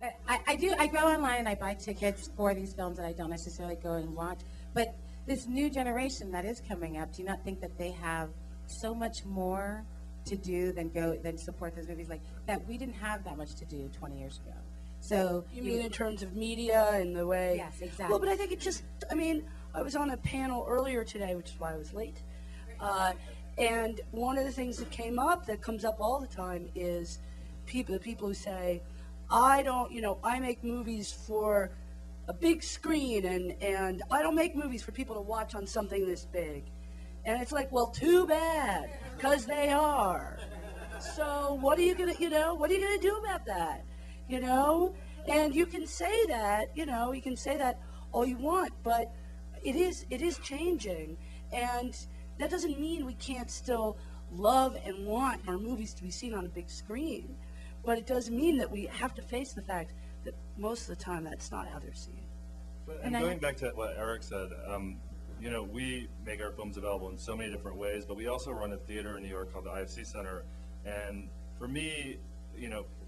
But I do. I go online and I buy tickets for these films that I don't necessarily go and watch. But this new generation that is coming up, do you not think that they have so much more to do than support those movies? Like that, we didn't have that much to do 20 years ago. So you mean in terms of media and the way? Yes, exactly. Well, but I think it just. I mean, I was on a panel earlier today, which is why I was late. And one of the things that came up, that comes up all the time, is the people who say, I make movies for a big screen, and I don't make movies for people to watch on something this big. And it's like, well, too bad, because they are. So what are you gonna do about that? And you can say that, you can say that all you want, but it is changing, and that doesn't mean we can't still love and want our movies to be seen on a big screen. But it does mean that we have to face the fact that most of the time that's not how they're seen. And going back to what Eric said, we make our films available in so many different ways, but we also run a theater in New York called the IFC Center. And for me,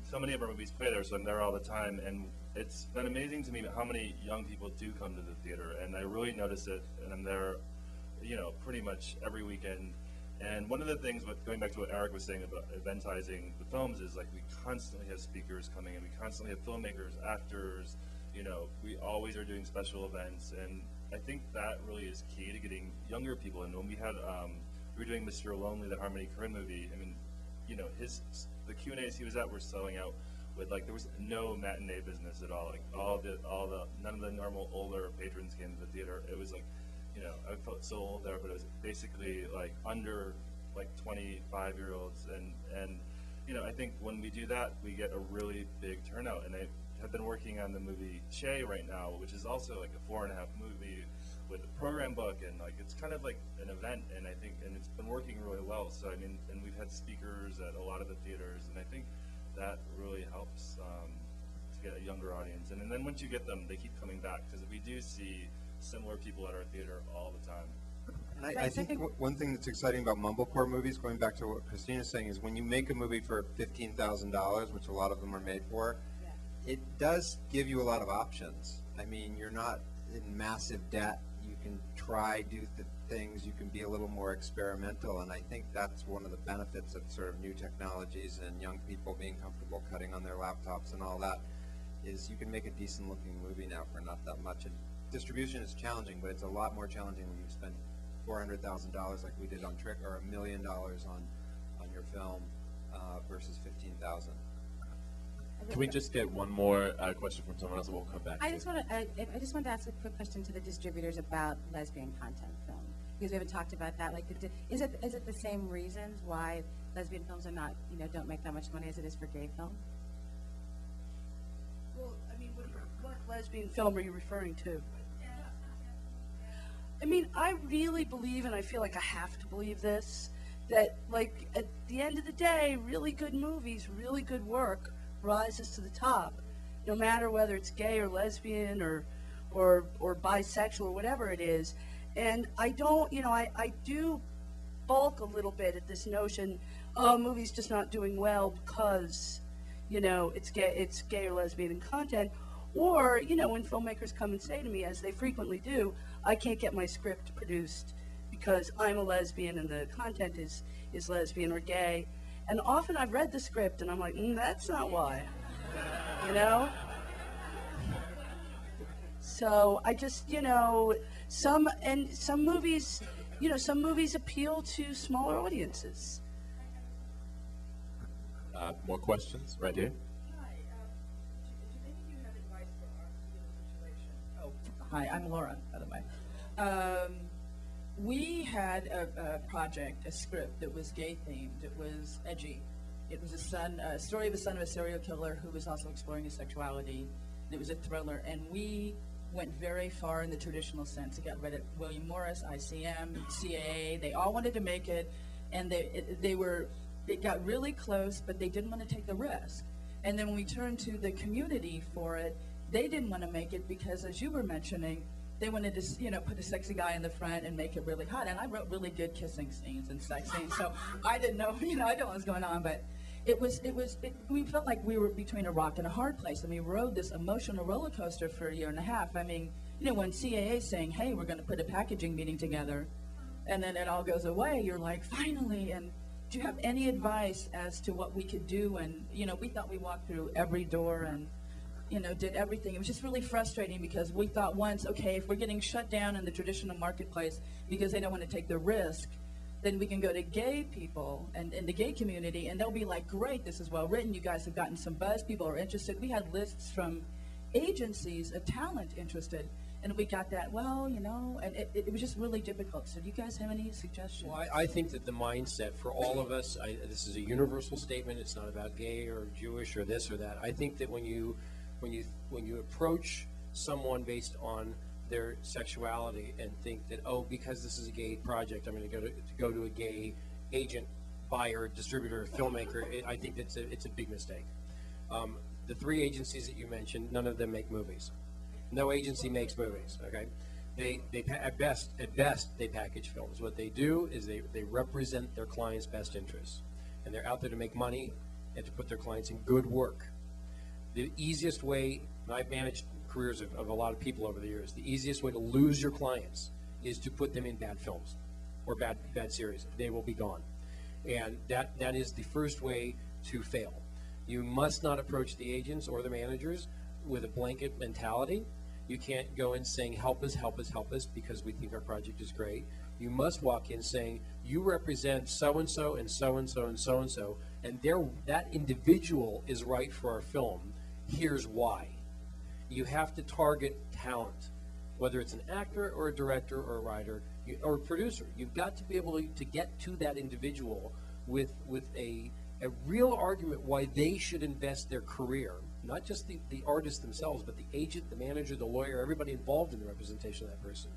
so many of our movies play there, so I'm there all the time. And it's been amazing to me how many young people do come to the theater. And I really notice it, and I'm there, pretty much every weekend. And one of the things, going back to what Eric was saying about eventizing the films, is like we constantly have speakers coming in, we constantly have filmmakers, actors, we always are doing special events, and I think that really is key to getting younger people in. When we were doing Mr. Lonely, the Harmony Korine movie, I mean, the Q&As he was at were selling out with, like, there was no matinee business at all, like none of the normal older patrons came to the theater. It was like, I felt so old there, but it was basically like under 25-year-olds, and I think when we do that, we get a really big turnout. And I have been working on the movie Che right now, which is also like a 4.5 movie with a program book, and like it's kind of like an event, and I think it's been working really well. So I mean, and we've had speakers at a lot of the theaters, and I think that really helps to get a younger audience. And then once you get them, they keep coming back, because we do see similar people at our theater all the time. And I think one thing that's exciting about mumblecore movies, going back to what Christina's saying, is when you make a movie for $15,000, which a lot of them are made for, it does give you a lot of options. I mean, you're not in massive debt. You can do the things. You can be a little more experimental, and I think that's one of the benefits of sort of new technologies and young people being comfortable cutting on their laptops and all that, is you can make a decent-looking movie now for not that much. And distribution is challenging, but it's a lot more challenging when you spend $400,000 like we did on Trick, or $1 million on your film versus $15,000. Can we just get one more question from someone else, and we'll come back? I just wanted to ask a quick question to the distributors about lesbian content film, because we haven't talked about that. Like, is it the same reasons why lesbian films are not, don't make that much money as it is for gay film? Well, I mean, what lesbian film are you referring to? I mean, I really believe, and I feel like I have to believe this, that, like, at the end of the day, really good movies, really good work rises to the top, no matter whether it's gay or lesbian or bisexual or whatever it is. And I don't, I do balk a little bit at this notion, oh, movies just not doing well because, it's gay or lesbian in content. Or, when filmmakers come and say to me, as they frequently do, I can't get my script produced because I'm a lesbian and the content is lesbian or gay. And often I've read the script and I'm like, that's not why, So I just, some movies, some movies appeal to smaller audiences. More questions right here? Hi, I'm Laura, by the way. We had a project, a script that was gay-themed. It was edgy. It was a story of a son of a serial killer who was also exploring his sexuality. It was a thriller, and we went very far in the traditional sense. It got read at William Morris, ICM, CAA. They all wanted to make it, and it got really close, but they didn't want to take the risk. And then when we turned to the community for it, they didn't want to make it because, as you were mentioning, they wanted to, put a sexy guy in the front and make it really hot. And I wrote really good kissing scenes and sex scenes, so I didn't know, I didn't know what was going on. But we felt like we were between a rock and a hard place, and we rode this emotional roller coaster for a year and a half. I mean, you know, when CAA is saying, hey, we're going to put a packaging meeting together, and then it all goes away, you're like, finally. And do you have any advice as to what we could do? And, you know, we thought we walked through every door and, you know, did everything. It was just really frustrating because we thought once, okay, if we're getting shut down in the traditional marketplace because they don't want to take the risk, then we can go to gay people and in the gay community, and they'll be like, great, this is well written, you guys have gotten some buzz, people are interested. We had lists from agencies of talent interested, and we got that, well, you know, and it was just really difficult. So do you guys have any suggestions? Well, I think that the mindset for all of us, this is a universal statement, it's not about gay or Jewish or this or that. I think that when you approach someone based on their sexuality and think that, oh, because this is a gay project, I'm going to go to a gay agent, buyer, distributor, filmmaker, I think it's a big mistake. The three agencies that you mentioned, none of them make movies. No agency makes movies. Okay, at best they package films. What they do is they represent their clients' best interests, and they're out there to make money and to put their clients in good work. The easiest way, and I've managed careers of a lot of people over the years, the easiest way to lose your clients is to put them in bad films or bad series. They will be gone. And that is the first way to fail. You must not approach the agents or the managers with a blanket mentality. You can't go in saying, help us, help us, help us, because we think our project is great. You must walk in saying, you represent so-and-so and so-and-so and so-and-so, and that individual is right for our film. Here's why. You have to target talent, whether it's an actor or a director or a writer or a producer. You've got to be able to get to that individual with a real argument why they should invest their career, not just the artists themselves, but the agent, the manager, the lawyer, everybody involved in the representation of that person.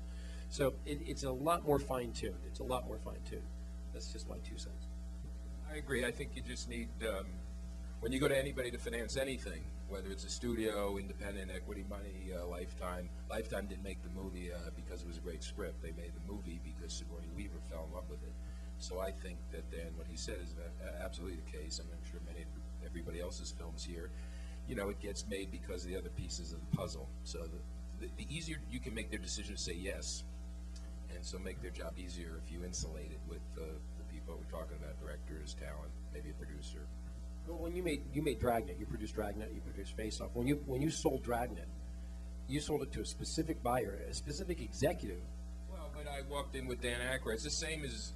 So it's a lot more fine-tuned. It's a lot more fine-tuned. That's just my 2 cents. I agree. I think you just need, when you go to anybody to finance anything, whether it's a studio, independent, equity money, Lifetime. Lifetime didn't make the movie because it was a great script. They made the movie because Sigourney Weaver fell in love with it. So I think that then what he said is absolutely the case, and I'm sure everybody else's films here, you know, it gets made because of the other pieces of the puzzle. So the easier you can make their decision to say yes, and so make their job easier if you insulate it with the people we're talking about, directors, talent, maybe a producer. Well, when you made Dragnet, you produced Dragnet, you produced Face Off. When you sold Dragnet, you sold it to a specific buyer, a specific executive. Well, but I walked in with Dan Aykroyd. It's the same as,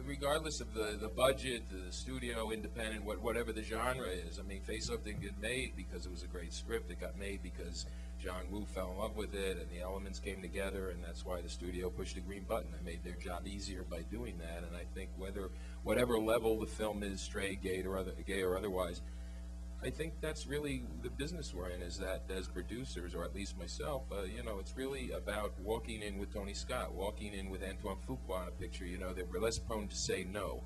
regardless of the budget, the studio, independent, whatever the genre is. I mean, Face Off didn't get made because it was a great script. It got made because John Woo fell in love with it, and the elements came together, and that's why the studio pushed the green button. I made their job easier by doing that, and I think whatever level the film is, straight, gay or otherwise, I think that's really the business we're in, is that as producers, or at least myself, you know, it's really about walking in with Tony Scott, walking in with Antoine Fuqua on a picture, you know, that we're less prone to say no.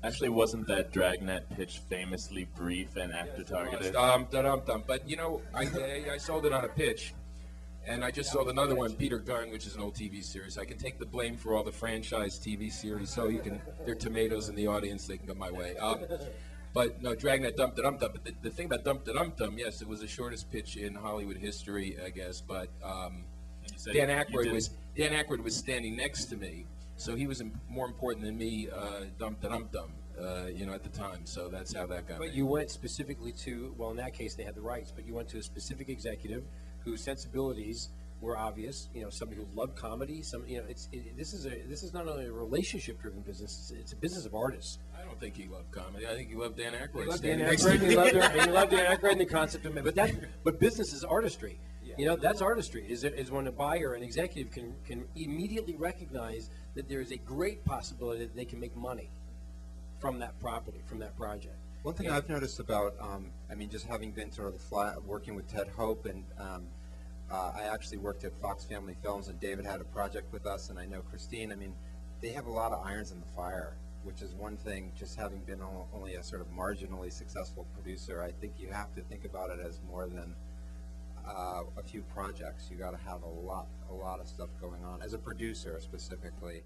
Actually, wasn't that Dragnet pitch famously brief and after-targeted? But, you know, I sold it on a pitch, and I just sold another one, Peter Gunn, which is an old TV series. I can take the blame for all the franchise TV series, so there are tomatoes in the audience, they can go my way. But no, Dragnet, Dum-Da-Dum-Dum. But the thing about Dum-Da-Dum-Dum, yes, it was the shortest pitch in Hollywood history, I guess. But Dan Aykroyd was standing next to me, so he was more important than me. Dum-Da-Dum-Dum, you know, at the time. So that's how that got. But you went specifically to, well, in that case they had the rights, but you went to a specific executive whose sensibilities were obvious. You know, somebody who loved comedy. This is not only a relationship-driven business; it's a business of artists. I don't think he loved comedy. I think he loved Dan Aykroyd. He loved Dan Aykroyd. He loved Dan Aykroyd and the concept of it. But business is artistry. Yeah. You know, that's artistry. Is when a buyer, an executive, can immediately recognize that there is a great possibility that they can make money from that property, from that project. One thing I've noticed about, I mean, just having been sort of the flat, working with Ted Hope, and I actually worked at Fox Family Films, and David had a project with us, and I know Christine. I mean, they have a lot of irons in the fire, which is one thing. Just having been only a sort of marginally successful producer, I think you have to think about it as more than a few projects. You got to have a lot of stuff going on as a producer specifically.